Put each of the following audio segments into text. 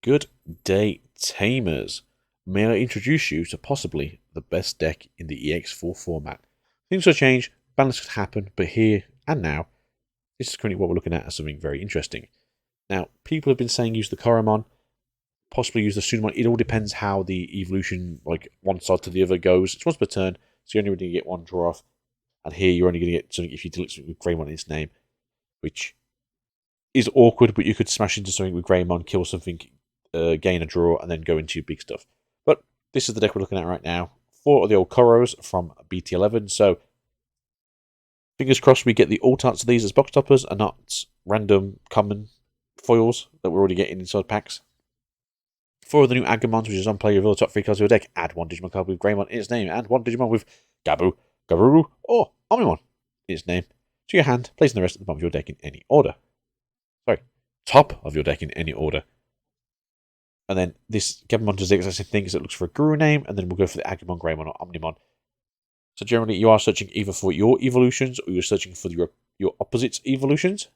Good day, Tamers. May I introduce you to possibly the best deck in the EX4 format? Things will change, balance could happen, but here and now, this is currently what we're looking at as something very interesting. Now, people have been saying use the Koromon, possibly use the Sunamon. It all depends how the evolution, like one side to the other, goes. It's once per turn, so you're only going to get one draw off. And here you're only going to get something if you delete something with Greymon in its name, which is awkward, but you could smash into something with Greymon, kill something, gain a draw, and then go into your big stuff. But this is the deck we're looking at right now. 4 of the old Koros from BT11, so fingers crossed we get the alt arts of these as box toppers and not random common foils that we're already getting inside packs. 4 of the new Agumons, which is on play, reveal the top 3 cards of your deck. Add 1 Digimon card with Greymon in its name, and 1 Digimon with Gabu, Garuru, or Omnimon in its name to your hand, placing the rest at the bottom of your deck in any order. Sorry, top of your deck in any order. And then this Gabumon does the exact same thing, as it looks for a Guru name, and then we'll go for the Agumon, Greymon, or Omnimon. So generally, you are searching either for your evolutions, or you're searching for your opposite's evolutions.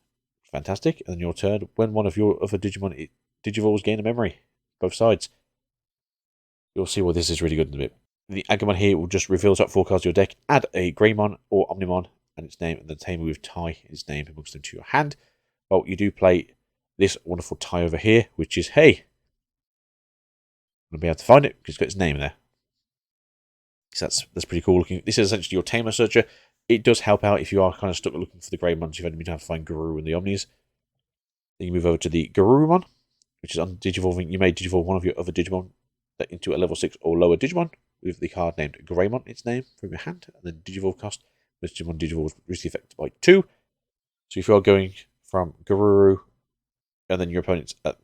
Fantastic. And then your turn, when one of your other Digimon Digivolves gain a memory. Both sides. You'll see why this is really good in a bit. The Agumon here will just reveal the top 4 cards of your deck, add a Greymon or Omnimon and its name, and then Tamer with Tai its name amongst them to your hand. Well, you do play this wonderful Tai over here, which is, hey, I'm going to be able to find it because it's got its name there. So that's pretty cool looking. This is essentially your Tamer searcher. It does help out if you are kind of stuck looking for the Greymons. You've only been able to find Guru and the Omnis. Then you move over to the Garurumon, which is on Digivolving. You may Digivolve one of your other Digimon into a level 6 or lower Digimon with the card named Greymon, its name, from your hand. And then Digivolve cost, which Digimon Digivolve reduce the effect by 2. So if you're going from Garuru, and then your opponent's, and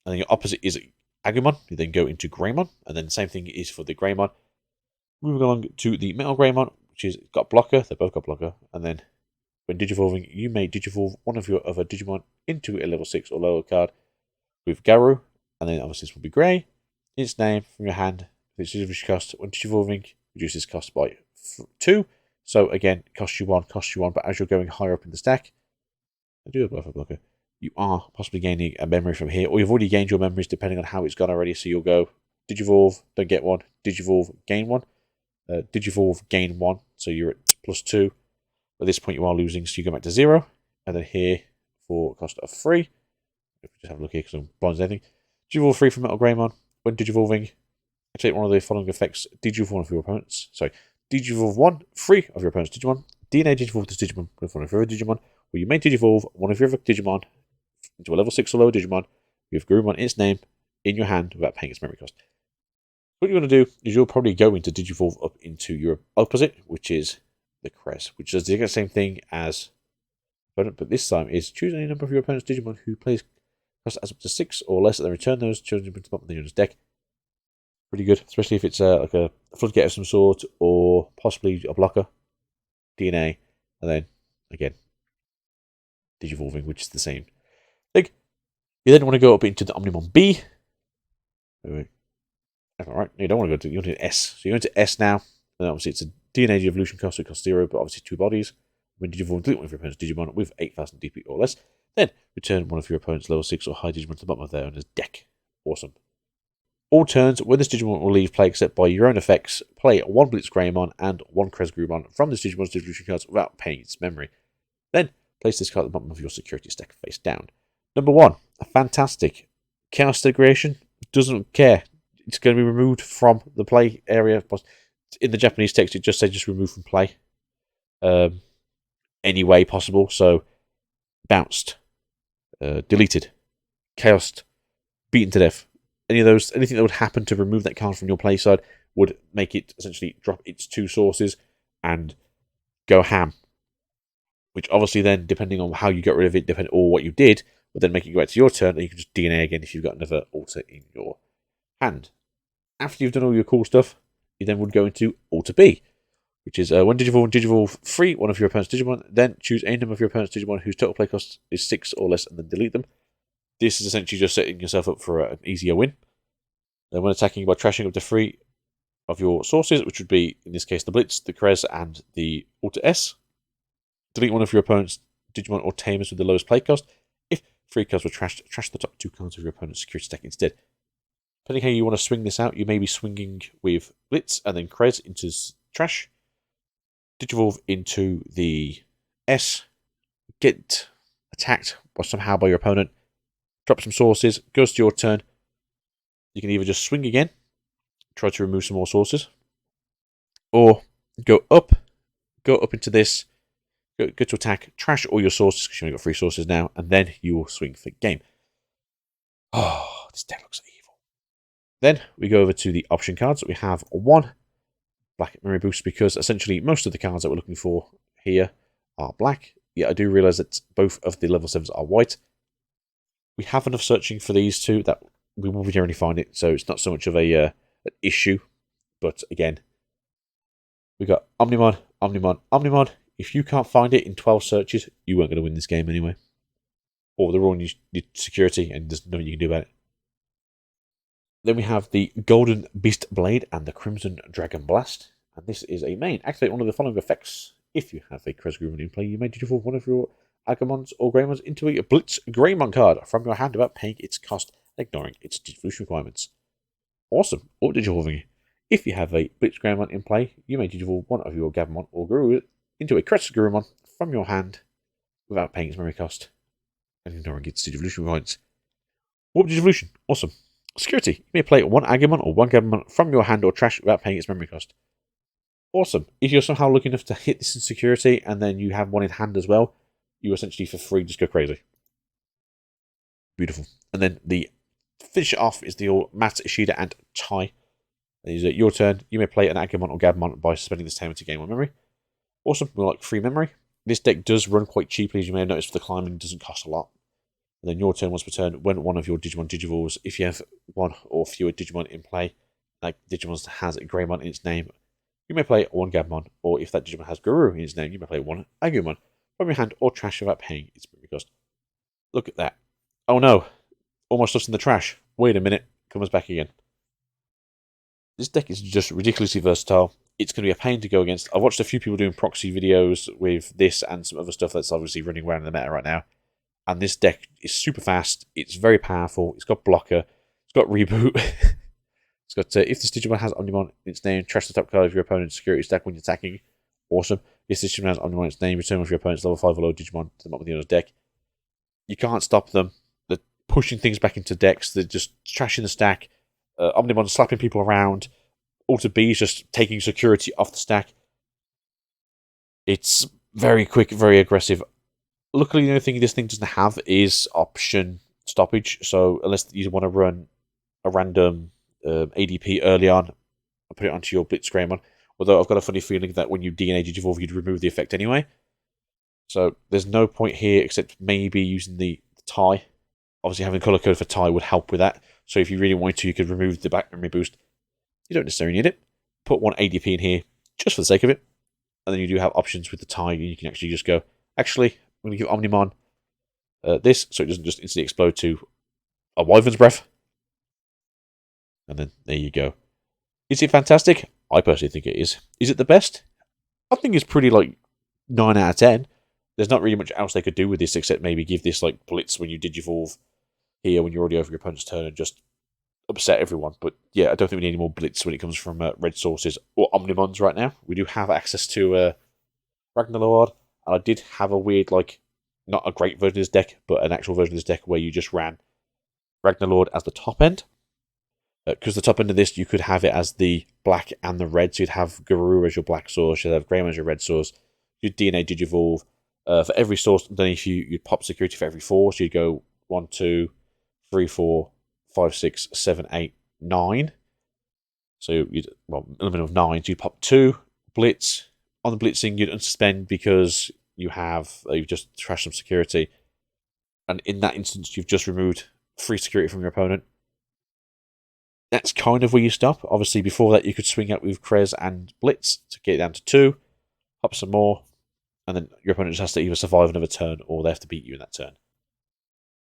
then your opposite is Agumon, you then go into Greymon, and then the same thing is for the Greymon. Moving along to the Metal Greymon, which is got blocker, they both got blocker, and then when Digivolving, you may Digivolve one of your other Digimon into a level 6 or lower card with Garu, and then obviously this will be Grey, its name from your hand, which is cost, when Digivolving, reduces cost by 2, so again, costs you 1, but as you're going higher up in the stack, I do have both a blocker, you are possibly gaining a memory from here, or you've already gained your memories depending on how it's gone already, so you'll go Digivolve, don't get 1, Digivolve, gain 1, Digivolve, gain 1, so you're at +2. At this point, you are losing, so you go back to 0. And then here, for cost of 3, if we just have a look here because I'm blind as anything. Digivolve 3 from Metal Greymon. When Digivolving, activate one of the following effects. Digivolve one of your opponents. Sorry, Digivolve 1, 3 of your opponent's Digimon. DNA Digivolve this Digimon with one of your other Digimon. Or you may Digivolve one of your other Digimon into a level 6 or lower Digimon with Gurumon in its name in your hand without paying its memory cost. What you're going to do is you'll probably go into Digivolve up into your opposite, which is the Crest, which does the exact same thing as opponent, but this time is choose any number of your opponent's Digimon who plays cost as up to 6 or less, and then return those children to the bottom of the unit's deck. Pretty good, especially if it's like a floodgate of some sort, or possibly a blocker, DNA, and then again Digivolving, which is the same thing. You then want to go up into the Omnimon B. Wait. Alright, no, you don't want to go to, you want to S. So you're into S now, and obviously it's a DNA evolution cost, so it costs 0, but obviously 2 bodies. When Digivolve, delete one of your opponent's Digimon with 8,000 DP or less. Then return one of your opponent's level 6 or high Digimon to the bottom of their owner's deck. Awesome. All turns, when this Digimon will leave play except by your own effects, play 1 Blitz Greymon and 1 Kresgrumon from this Digimon's evolution cards without paying its memory. Then place this card at the bottom of your security stack face down. Number 1, a fantastic Chaos Degradation. Doesn't care. It's going to be removed from the play area. In the Japanese text, it just says just remove from play. Any way possible. So, bounced, deleted, chaosed, beaten to death. Anything that would happen to remove that card from your play side would make it essentially drop its 2 sources and go ham. Which obviously then, depending on how you get rid of it, or what you did, would then make it go back to your turn, and you can just DNA again if you've got another altar in your hand. After you've done all your cool stuff, you then would go into Alter B, which is when Digivolve 3, one of your opponent's Digimon, then choose any number of your opponent's Digimon whose total play cost is 6 or less, and then delete them. This is essentially just setting yourself up for an easier win. Then when attacking by trashing up to 3 of your sources, which would be, in this case, the Blitz, the Kres, and the Alter S, delete one of your opponent's Digimon or Tamers with the lowest play cost. If 3 cards were trashed, trash the top 2 cards of your opponent's security stack instead. Depending how you want to swing this out, you may be swinging with Blitz and then Krez into trash. Digivolve into the S. Get attacked somehow by your opponent. Drop some sources. Goes to your turn. You can either just swing again, try to remove some more sources, or go up into this, go to attack, trash all your sources because you've only got 3 sources now, and then you will swing for game. Oh, this deck looks evil. Then we go over to the option cards. We have 1 black memory boost because essentially most of the cards that we're looking for here are black. Yeah, I do realise that both of the level 7s are white. We have enough searching for these 2 that we will generally find it, so it's not so much of an issue. But again, we got Omnimon, Omnimon, Omnimon. If you can't find it in 12 searches, you weren't going to win this game anyway. Or they're all in your security, and there's nothing you can do about it. Then we have the Golden Beast Blade and the Crimson Dragon Blast. And this is a main. Activate one of the following effects. If you have a Krez Greymon in play, you may digivolve one of your Agumons or Greymons into a Blitz Greymon card from your hand without paying its cost, ignoring its digivolution requirements. Awesome. Or digivolving. If you have a Blitz Greymon in play, you may digivolve one of your Gabumon or Guru into a Krez Greymon from your hand without paying its memory cost and ignoring its digivolution requirements. Warp Digivolution. Awesome. Security. You may play 1 Agumon or 1 Gabumon from your hand or trash without paying its memory cost. Awesome. If you're somehow lucky enough to hit this in security and then you have one in hand as well, you essentially for free just go crazy. Beautiful. And then the finish it off is the Matt, Ishida, and Tai. Is it your turn? You may play an Agumon or Gabumon by suspending this tamer to gain 1 memory. Awesome. We like free memory. This deck does run quite cheaply, as you may have noticed, for the climbing. It doesn't cost a lot. And then your turn, once per turn, when one of your Digimon digivolves, if you have 1 or fewer Digimon in play, like Digimon has a Greymon in its name, you may play 1 Gabumon, or if that Digimon has Guru in its name, you may play 1 Agumon from your hand or trash without paying its memory cost. Look at that. Oh no, all my stuff's in the trash. Wait a minute, comes back again. This deck is just ridiculously versatile. It's going to be a pain to go against. I've watched a few people doing proxy videos with this and some other stuff that's obviously running around in the meta right now. And this deck is super fast. It's very powerful. It's got blocker. It's got reboot. It's got if this Digimon has Omnimon in its name, trash the top card of your opponent's security stack when you're attacking. Awesome. If this Digimon has Omnimon in its name, return one of your opponent's level 5 or lower Digimon to the bottom of the owner's deck. You can't stop them. They're pushing things back into decks. They're just trashing the stack. Omnimon slapping people around. Alter B is just taking security off the stack. It's very quick, very aggressive. Luckily, the only thing this thing doesn't have is option stoppage. So unless you want to run a random ADP early on and put it onto your Blitz Greymon. Although I've got a funny feeling that when you DNA Digivolve, you'd remove the effect anyway. So there's no point here except maybe using the tie. Obviously, having color code for tie would help with that. So if you really wanted to, you could remove the back memory boost. You don't necessarily need it. Put 1 ADP in here just for the sake of it. And then you do have options with the tie. You can actually just go, actually, I'm going to give Omnimon this so it doesn't just instantly explode to a Wyvern's Breath. And then there you go. Is it fantastic? I personally think it is. Is it the best? I think it's pretty like 9 out of 10. There's not really much else they could do with this except maybe give this like Blitz when you Digivolve here when you're already over your opponent's turn and just upset everyone. But yeah, I don't think we need any more Blitz when it comes from red sources or Omnimons right now. We do have access to Ragnarlord, and I did have a weird, like, not a great version of this deck, but an actual version of this deck where you just ran Ragnarlord as the top end. Because the top end of this, you could have it as the black and the red. So you'd have Guru as your black source, you'd have Greymon as your red source, you'd DNA Digivolve. For every source underneath you'd pop security for every 4. So you'd go 1, 2, 3, 4, 5, 6, 7, 8, 9. So you'd, well, a limit of 9. So you'd pop 2 Blitz. On the blitzing, you'd unsuspend because you've just trashed some security. And in that instance, you've just removed free security from your opponent. That's kind of where you stop. Obviously, before that, you could swing out with Krez and Blitz to get it down to 2, pop some more, and then your opponent just has to either survive another turn or they have to beat you in that turn.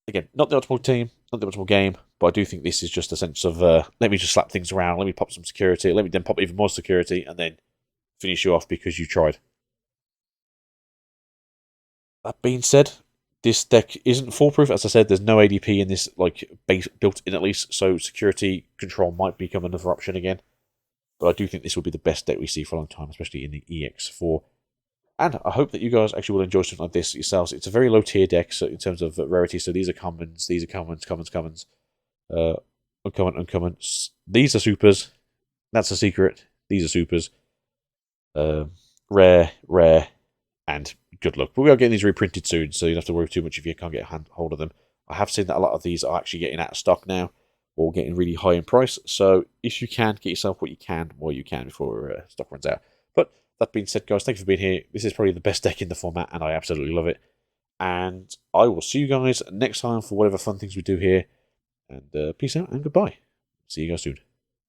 Again, not the optimal team, not the optimal game, but I do think this is just a sense of let me just slap things around, let me pop some security, let me then pop even more security, and then finish you off because you tried. That being said, This deck isn't foolproof. As I said, there's no ADP in this, like, base built in at least, so security control might become another option again. But I do think this will be the best deck we see for a long time, especially in the EX4. And I hope that you guys actually will enjoy something like this yourselves. It's a very low tier deck so in terms of rarity. So these are commons, commons, uncommon. These are supers. That's a secret. These are supers. Rare, and good luck. But we are getting these reprinted soon, so you don't have to worry too much if you can't get a hold of them. I have seen that a lot of these are actually getting out of stock now, or getting really high in price. So if you can, get yourself what you can while you can before stock runs out. But that being said, guys, thank you for being here. This is probably the best deck in the format, and I absolutely love it. And I will see you guys next time for whatever fun things we do here. And peace out and goodbye. See you guys soon.